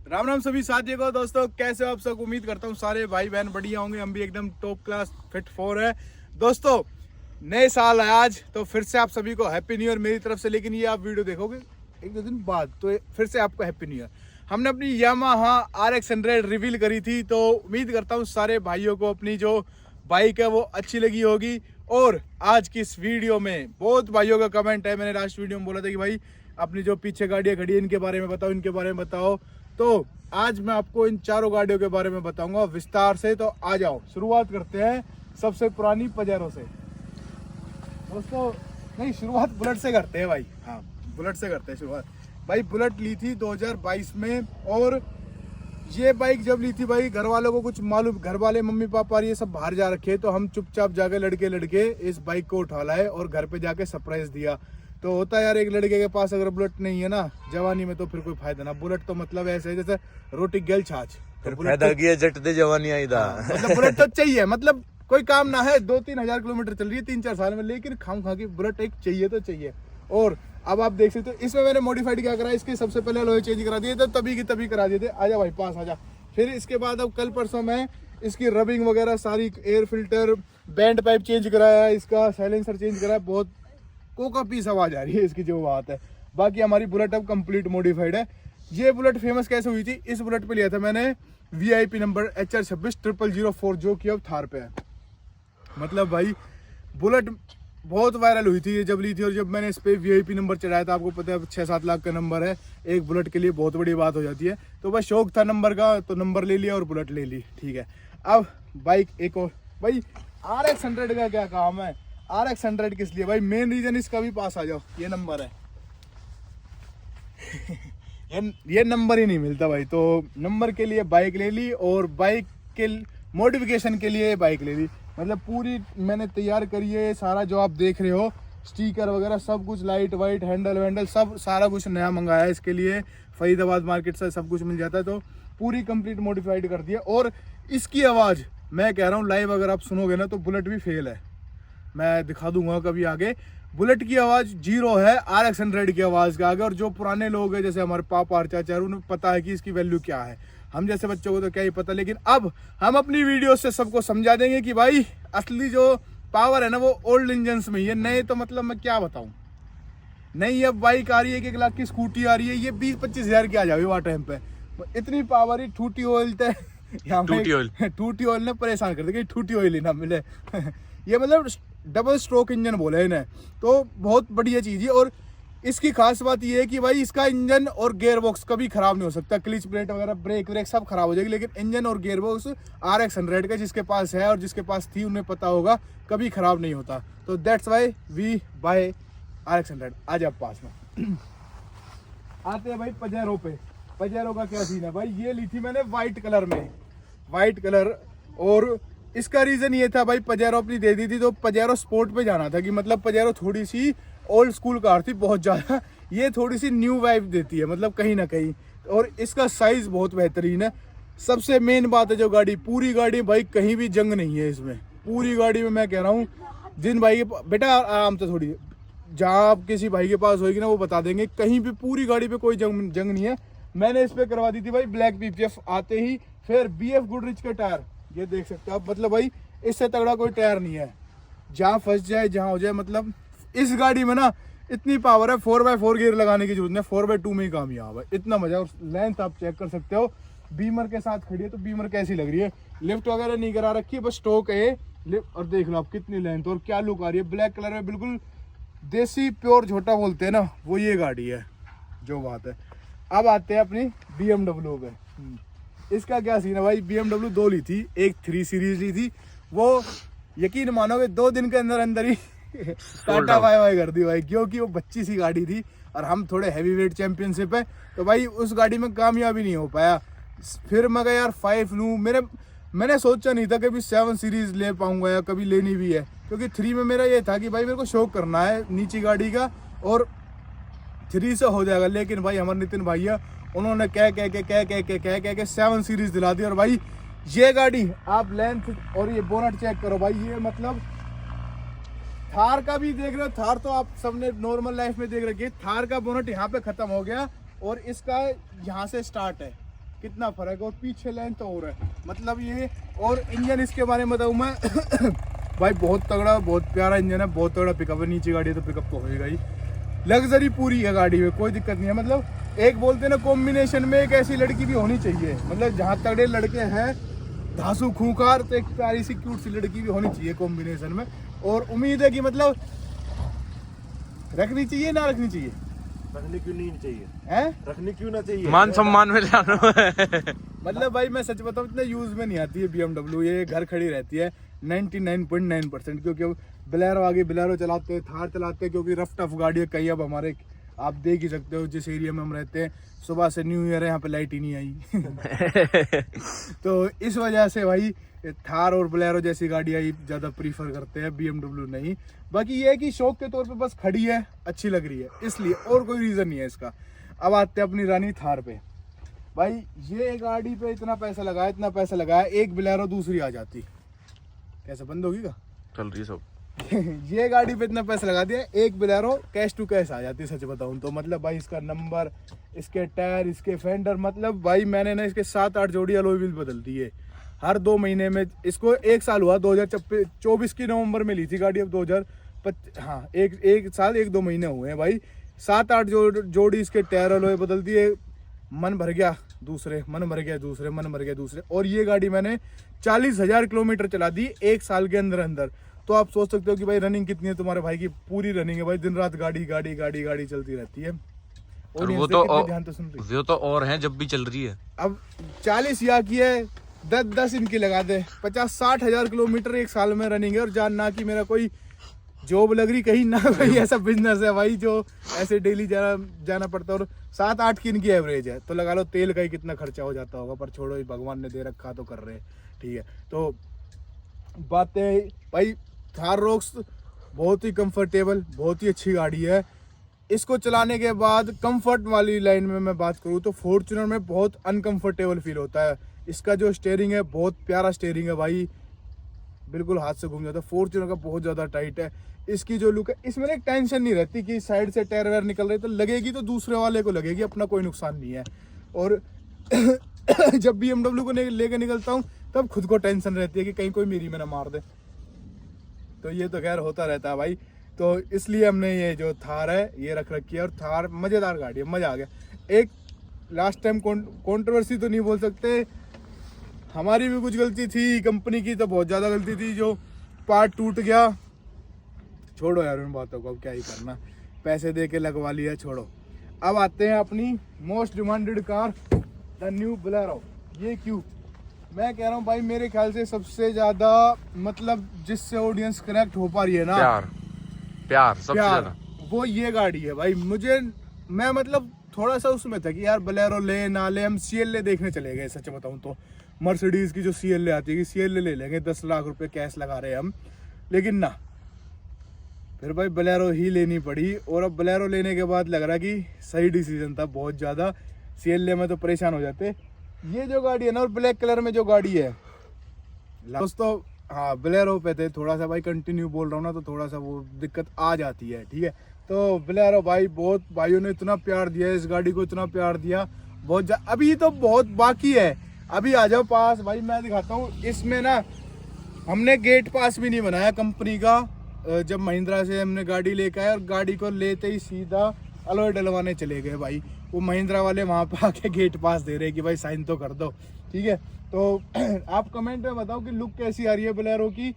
राम राम सभी साथियों को। दोस्तों कैसे हो आप सब? उम्मीद करता हूँ सारे भाई बहन बढ़िया होंगे। हम भी एकदम टॉप क्लास फिट 4 है। दोस्तों नए साल है आज, तो फिर से आप सभी को हैप्पी न्यू ईयर मेरी तरफ से। लेकिन ये आप वीडियो देखोगे एक दो दिन बाद, तो फिर से आपको हैप्पी न्यू ईयर। हमने अपनी यामाहा RX 100 रिवील करी थी, तो उम्मीद करता हूँ सारे भाइयों को अपनी जो बाइक है वो अच्छी लगी होगी। और आज की इस वीडियो में बहुत भाइयों का कमेंट है, मैंने लास्ट वीडियो में बोला था कि भाई अपनी जो पीछे गाड़ियाँ खड़ी है इनके बारे में बताओ, इनके बारे में बताओ। तो आज मैं आपको इन चारों गाड़ियों के बारे में बताऊंगा विस्तार से। तो आ जाओ शुरुआत करते हैं सबसे पुरानी पजेरो से। दोस्तों नहीं, शुरुआत बुलेट से करते हैं भाई। हाँ, बुलेट से करते हैं शुरुआत। भाई बुलेट ली थी 2022 में, और ये बाइक जब ली थी भाई घर वालों को कुछ मालूम, घर वाले मम्मी पापा ये सब बाहर जा रखे, तो हम चुपचाप जाके लड़के इस बाइक को उठा लाए और घर पे जाके सरप्राइज दिया। तो होता है यार, एक लड़के के पास अगर बुलेट नहीं है ना जवानी में, तो फिर कोई फायदा ना। बुलेट तो मतलब ऐसे है जैसे रोटी गल छाछ, तो फायदा किया जट दे जवानी आई दा। मतलब बुलेट तो चाहिए, मतलब कोई काम ना है। 2-3 हजार किलोमीटर चल रही है 3-4 साल में, लेकिन खाम खा की बुलेट एक चाहिए तो चाहिए। और अब आप देख सकते हो इसमें मैंने मॉडिफाइड क्या करा, इसके सबसे पहले लोहे चेंज करा दिए थे, तभी की तभी करा दिए थे। आजा भाई पास आजा। फिर इसके बाद अब कल परसों में इसकी रबिंग वगैरह सारी, air filter, band pipe change कराया, इसका साइलेंसर चेंज कराया। बहुत कोका पीस आवाज आ रही है इसकी, जो बात है। बाकी हमारी बुलेट अब कंप्लीट मॉडिफाइड है। ये बुलेट फेमस कैसे हुई थी? इस बुलेट पे लिया था मैंने VIP नंबर HR260004, जो कि अब थार पे है। मतलब भाई बुलेट बहुत वायरल हुई थी ये जब ली थी, और जब मैंने इस पे VIP नंबर चढ़ाया था, आपको पता है 6-7 लाख का नंबर है, एक बुलेट के लिए बहुत बड़ी बात हो जाती है। तो बस शौक था नंबर का, तो नंबर ले लिया और बुलेट ले ली। ठीक है, अब बाइक एक और। भाई RX 100 का क्या काम है? RX 100 किस लिए भाई? मेन रीजन इसका भी पास आ जाओ, ये नंबर है। ये नंबर ही नहीं मिलता भाई, तो नंबर के लिए बाइक ले ली, और बाइक के मॉडिफिकेशन के लिए बाइक ले ली। मतलब पूरी मैंने तैयार करी है, सारा जो आप देख रहे हो, स्टिकर वगैरह सब कुछ, लाइट वाइट, हैंडल वैंडल सब सारा कुछ नया मंगाया है इसके लिए। फरीदाबाद मार्केट से सब कुछ मिल जाता है, तो पूरी कंप्लीट मॉडिफाइड कर दिया। और इसकी आवाज़ मैं कह रहा हूँ लाइव अगर आप सुनोगे ना, तो बुलेट भी फेल है। मैं दिखा दूंगा कभी आगे। बुलेट की आवाज़ जीरो है RX 100 की आवाज़ के आगे। और जो पुराने लोग हैं जैसे हमारे पापा और चाचा, उन्हें पता है कि इसकी वैल्यू क्या है। हम जैसे बच्चों को तो क्या ही पता। लेकिन अब हम अपनी वीडियो से सबको समझा देंगे कि भाई असली जो पावर है ना वो ओल्ड इंजन्स में ही है। नए तो मतलब मैं क्या बताऊं, नई अब बाइक आ रही है, 1 लाख की स्कूटी आ रही है, ये 20-25 हजार की आ जाएगी वहाँ टाइम पे। इतनी पावर ही ठूटी ऑयल थे ठूटी ऑयल ने परेशान कर दिया कि ठूटी ऑयल ही ना मिले। ये मतलब डबल स्ट्रोक इंजन बोले इन्हें, तो बहुत बढ़िया चीज़ है। और इसकी खास बात ये है कि भाई इसका इंजन और गियर बॉक्स कभी खराब नहीं हो सकता। क्लिच प्लेट वगैरह, ब्रेक व्रेक सब खराब हो जाएगी, लेकिन इंजन और गियर बॉक्स RX 100 का जिसके पास है और जिसके पास थी उन्हें पता होगा कभी खराब नहीं होता। तो that's why we buy RX 100। आज आप पास में आते हैं भाई पजेरो पे। पजेरो का क्या सीन है भाई? ये ली थी मैंने वाइट कलर में, वाइट कलर। और इसका रीजन ये था भाई, पजेरो अपनी दे दी थी तो पजेरो स्पोर्ट पे जाना था, कि मतलब पजेरो थोड़ी सी ओल्ड स्कूल कार थी बहुत ज़्यादा, ये थोड़ी सी न्यू वाइब देती है मतलब कहीं ना कहीं। और इसका साइज़ बहुत बेहतरीन है। सबसे मेन बात है जो गाड़ी, पूरी गाड़ी भाई कहीं भी जंग नहीं है इसमें। पूरी गाड़ी में मैं कह रहा हूँ, जिन भाई के बेटा आराम से थोड़ी, जहाँ आप किसी भाई के पास होगी ना वो बता देंगे, कहीं भी पूरी गाड़ी पे कोई जंग नहीं है। मैंने इस पर करवा दी थी भाई ब्लैक PPF आते ही। फिर BF गुडरिच के टायर, ये देख सकते हो आप। मतलब भाई इससे तगड़ा कोई टायर नहीं है, जहाँ फंस जाए जहाँ हो जाए। मतलब इस गाड़ी में ना इतनी पावर है, 4x4 गियर लगाने की जरूरत नहीं, 4x2 में ही कामयाब है। इतना मजा। और लेंथ आप चेक कर सकते हो, बीमर के साथ खड़ी है तो बीमर कैसी लग रही है। लिफ्ट वगैरह नहीं करा रखी है, बस स्टॉक है लिफ्ट। और देख लो आप कितनी लेंथ और क्या लुक आ रही है। ब्लैक कलर में बिल्कुल देसी प्योर झोटा बोलते हैं ना, वो ये गाड़ी है, जो बात है। अब आते हैं अपनी BMW पे। इसका क्या सीन है भाई? BMW 2 ली थी, एक 3 सीरीज ली थी, वो यकीन मानोगे 2 दिन के अंदर अंदर ही टाटा बाय कर दी भाई, क्योंकि वो बच्ची सी गाड़ी थी और हम थोड़े हैवी वेट चैंपियनशिप है, तो भाई उस गाड़ी में कामयाबी नहीं हो पाया। फिर मैं यार 5 लूँ। मैंने सोचा नहीं था कभी 7 सीरीज ले पाऊंगा या कभी लेनी भी है, क्योंकि 3 में मेरा ये था कि भाई मेरे को शौक करना है नीची गाड़ी का, और 3 से हो जाएगा। लेकिन भाई हमारे नितिन भैया उन्होंने कह 7 सीरीज दिला दी। और भाई ये गाड़ी आप लेंथ और ये बोनट चेक करो भाई, ये मतलब थार का भी देख रहे हो। थार तो आप सबने नॉर्मल लाइफ में देख रखी है, थार का बोनट यहाँ पे खत्म हो गया और इसका यहाँ से स्टार्ट है। कितना फर्क है, और पीछे लेंथ और है मतलब ये। और इंजन इसके बारे में बताऊँ मैं भाई बहुत तगड़ा, बहुत प्यारा इंजन है, बहुत तगड़ा पिकअप है। नीचे गाड़ी है तो पिकअप तो होएगा ही। लग्जरी पूरी है गाड़ी में, कोई दिक्कत नहीं है। मतलब एक बोलते हैं ना कॉम्बिनेशन में एक ऐसी लड़की भी होनी चाहिए, मतलब जहाँ तगड़े लड़के हैं धांसू खूंखार, तो एक प्यारी सी क्यूट सी लड़की भी होनी चाहिए कॉम्बिनेशन में। और उम्मीद है कि मतलब रखनी चाहिए ना रखनी चाहिए, रखने क्यों नहीं चाहिए हैं? रखने क्यों ना चाहिए? मान सम्मान में लाना मतलब भाई मैं सच बताऊं इतना यूज में नहीं आती है BMW, ये घर खड़ी रहती है 99.9%। क्योंकि अब बोलेरो आगे, बोलेरो चलाते हैं, थार चलाते हैं, क्योंकि रफ टफ गाड़ी है कई। अब हमारे आप देख ही सकते हो जिस एरिया में हम रहते हैं, सुबह से न्यू ईयर है, यहाँ पे लाइट ही नहीं आई तो इस वजह से भाई थार और बोलेरो जैसी गाड़ियाँ ही ज़्यादा प्रीफर करते हैं, BMW नहीं। बाकी ये है कि शौक के तौर पे बस खड़ी है, अच्छी लग रही है इसलिए, और कोई रीज़न नहीं है इसका। अब आते हैं अपनी रानी थार पे। भाई ये गाड़ी पे इतना पैसा लगाया, इतना पैसा लगाया, एक बोलेरो दूसरी आ जाती, कैसे बंद होगी का चल रही सब ये गाड़ी पे इतना पैसा लगा दिया, एक बोलेरो कैश टू कैश आ जाती है सच बताऊं तो। मतलब भाई इसका नंबर, इसके टायर, इसके फेंडर, मतलब भाई मैंने ना इसके 7-8 जोड़ी अलॉय व्हील बदल दिए हर 2 महीने में। इसको 1 साल हुआ, 2024 की नवंबर में ली थी गाड़ी, अब 2025, हाँ एक साल 1-2 महीने हुए हैं भाई। 7-8 जोड़ी इसके टायर अलॉय बदल दिए। मन भर गया दूसरे, मन भर गया दूसरे, मन भर गया दूसरे। और ये गाड़ी मैंने 40,000 किलोमीटर चला दी 1 साल के अंदर अंदर। तो आप सोच सकते हो कि भाई रनिंग कितनी है तुम्हारे भाई की। पूरी रनिंग है भाई, दिन रात गाड़ी गाड़ी गाड़ी गाड़ी चलती रहती है। और वो तो और हैं जब भी चल रही है। अब 40 या की है, 10 इनकी लगा दे, 50-60 हजार किलोमीटर 1 साल में रनिंग है। और जानना कि मेरा कोई जॉब लग रही कहीं ना, कोई ऐसा बिजनेस है भाई जो ऐसे डेली जाना पड़ता है। और 7-8 की इनकी एवरेज है, तो लगा लो तेल का ही कितना खर्चा हो जाता होगा। पर छोड़ो, भगवान ने दे रखा तो कर रहे हैं, ठीक है। तो बातें भाई, थार रॉक्स बहुत ही कंफर्टेबल, बहुत ही अच्छी गाड़ी है। इसको चलाने के बाद कंफर्ट वाली लाइन में मैं बात करूँ तो फॉर्च्यूनर में बहुत अनकंफर्टेबल फील होता है। इसका जो स्टीयरिंग है बहुत प्यारा स्टीयरिंग है भाई, बिल्कुल हाथ से घूम जाता है। फॉर्च्यूनर का बहुत ज़्यादा टाइट है। इसकी जो लुक है, इसमें एक टेंशन नहीं रहती कि साइड से टायर वायर निकल रही तो लगेगी, तो दूसरे वाले को लगेगी, अपना कोई नुकसान नहीं है। और जब BMW को लेके निकलता हूँ तब खुद को टेंशन रहती है कि कहीं कोई मेरी में ना मार दे। तो ये तो खैर होता रहता है भाई। तो इसलिए हमने ये जो थार है ये रख रखी है। और थार मज़ेदार गाड़ी है, मज़ा आ गया। एक लास्ट टाइम कंट्रोवर्सी तो नहीं बोल सकते, हमारी भी कुछ गलती थी, कंपनी की तो बहुत ज़्यादा गलती थी। जो पार्ट टूट गया, छोड़ो यार उन बातों को, अब क्या ही करना, पैसे दे के लगवा लिया, छोड़ो। अब आते हैं अपनी most demanded car, the new Bolero. ये क्यों मैं कह रहा हूँ भाई, मेरे ख्याल से सबसे ज़्यादा मतलब जिससे ऑडियंस कनेक्ट हो पा रही है ना, प्यार सबसे ज्यादा, वो ये गाड़ी है भाई। मैं मतलब थोड़ा सा उसमें था कि यार बोलेरो ले ना ले, हम CLA देखने चले गए सच बताऊं तो। मर्सिडीज की जो CLA आती है कि CLA ले लेंगे, 10 लाख रुपए कैश लगा रहे हैं हम, लेकिन ना, फिर भाई बोलेरो ही लेनी पड़ी। और अब बोलेरो लेने के बाद लग रहा कि सही डिसीजन था बहुत ज़्यादा। CLA में तो परेशान हो जाते। ये जो गाड़ी है ना, और ब्लैक कलर में जो गाड़ी है दोस्तों, हाँ बोलेरो पे थे थोड़ा सा भाई, कंटिन्यू बोल रहा हूँ ना तो थोड़ा सा वो दिक्कत आ जाती है, ठीक है। तो बोलेरो भाई, बहुत भाइयों ने इतना प्यार दिया इस गाड़ी को, इतना प्यार दिया बहुत। अभी तो बहुत बाकी है, अभी आ जाओ पास भाई, मैं दिखाता हूँ। इसमें ना हमने गेट पास भी नहीं बनाया कंपनी का। जब महिंद्रा से हमने गाड़ी लेकर आए और गाड़ी को लेते ही सीधा अलॉय डलवाने चले गए भाई। वो महिंद्रा वाले वहाँ पे आके गेट पास दे रहे हैं कि भाई साइन तो कर दो, ठीक है। तो आप कमेंट में बताओ कि लुक कैसी आ रही है बोलेरो की।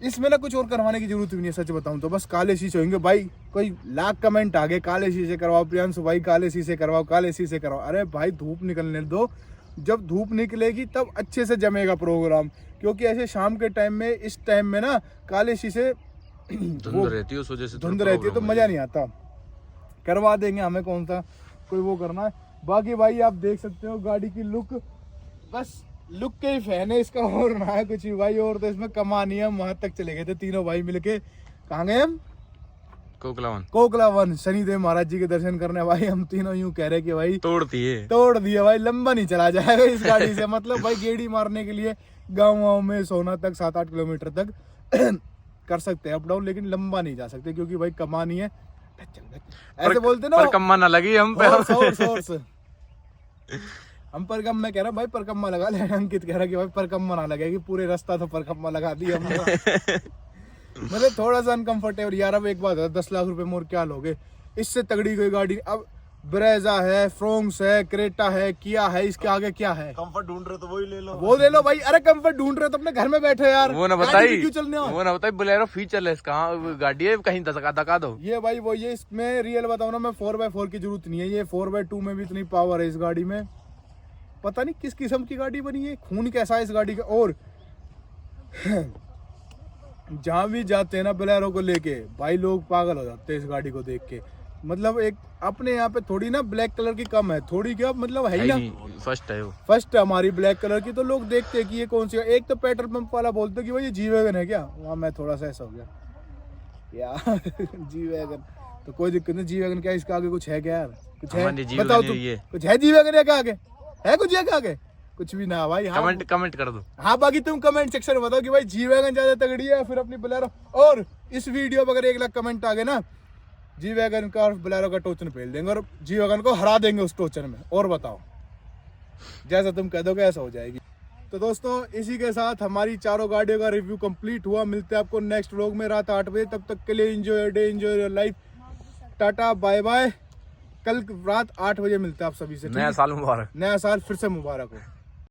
इसमें ना कुछ और करवाने की जरूरत भी नहीं है सच बताऊं तो, बस काले शीशे होंगे भाई। कोई लाख कमेंट आ गए, काले शीशे करवाओ प्रियांशु भाई, काले शीशे करवाओ, काले शीशे करवाओ। अरे भाई धूप निकलने दो, जब धूप निकलेगी तब अच्छे से जमेगा प्रोग्राम। क्योंकि ऐसे शाम के टाइम में, इस टाइम में ना काले शीशे धुंध रहती है, उस वजह से धुंध रहती है तो मजा नहीं आता। करवा देंगे, हमें कौन सा कोई वो करना है। बाकी भाई आप देख सकते हो गाड़ी की लुक, बस लुक के ही फैन है इसका, और ना है कुछ भी भाई। और तो इसमें कमानी है, वहां तक चले गए थे तीनों भाई मिलके। कहाँ गए हम? कोकलावन शनिदेव महाराज जी के दर्शन करने भाई। हम तीनों यूं कह रहे कि भाई तोड़ दिए भाई, लंबा नहीं चला जाएगा इस गाड़ी से। मतलब भाई गेड़ी मारने के लिए गाँव में सोना तक 7-8 किलोमीटर तक कर सकते हैं अप डाउन, लेकिन लंबा नहीं जा सकते क्योंकि भाई कमानी है। ऐसे बोलते ना, पर कम्मा ना लगी हम पे। हम परकम में कह रहा भाई परकम्मा लगा ले, अंकित कह रहा कि भाई परकम्मा ना लगेगी, पूरे रास्ता तो परकम्मा लगा दी हमने। मतलब थोड़ा सा अनकंफर्टेबल यार। अब एक बात है, 10 लाख रुपए मोर क्या लोगे, इससे तगड़ी कोई गाड़ी। अब ब्रेजा है, फ्रोंक्स है, क्रेटा है, किया है, इसके आगे क्या है। कंफर्ट ढूंढ रहे तो वही ले लो, वो ले लो भाई। अरे कंफर्ट ढूंढ रहे हो तो अपने घर में बैठे यार, वो ना गाड़ी बताई, में क्यों चलने हो? वो ना बताई बोलेरो फीचर लेस कहाँ गाड़ी है, कहीं धका दो। ये भाई वो ये इसमें रियल बताऊं ना मैं, 4x4 की जरूरत नहीं है, ये 4x2 में भी इतनी पावर है इस गाड़ी में। पता नहीं किस किस्म की गाड़ी बनी है, खून कैसा है इस गाड़ी का। और जहां भी जाते हैं ना बोलेरो को लेके, भाई लोग पागल हो जाते हैं इस गाड़ी को देख के। मतलब एक अपने यहाँ पे थोड़ी ना ब्लैक कलर की कम है, थोड़ी क्या मतलब है ही ना, फर्स्ट है वो, फर्स्ट है हमारी ब्लैक कलर की। तो लोग देखते हैं कि ये कौन सी है। एक तो पेट्रोल पंप वाला बोलते कि भाई ये जी वैगन है क्या, वहाँ मैं थोड़ा सा ऐसा हो गया यार जी वैगन तो कोई दिक्कत नहीं, जी वैगन क्या इसका आगे कुछ है क्या यार, कुछ है बताओ तुम, कुछ है जी वैगन क्या आगे है, कुछ है क्या आगे, कुछ भी ना भाई। हाँ कमेंट कर दो। हाँ बाकी तुम कमेंट सेक्शन में बताओ कि भाई जी वैगन ज्यादा तगड़ी है फिर अपनी बोलेरो। और इस वीडियो पर अगर 1 लाख कमेंट आ गए ना, जी वैगन का और बोलेरो का टोचन फेल देंगे और जी वैगन को हरा देंगे उस टोचन में। और बताओ जैसा तुम कह दोगे ऐसा हो जाएगी। तो दोस्तों इसी के साथ हमारी चारों गाड़ियों का रिव्यू कंप्लीट हुआ। मिलते हैं आपको नेक्स्ट व्लॉग में रात 8 बजे। तब तक के लिए enjoy your day, enjoy your life, tata bye bye. कल रात 8 बजे मिलते हैं आप सभी से। नया साल मुबारक। नया साल फिर से मुबारक हो।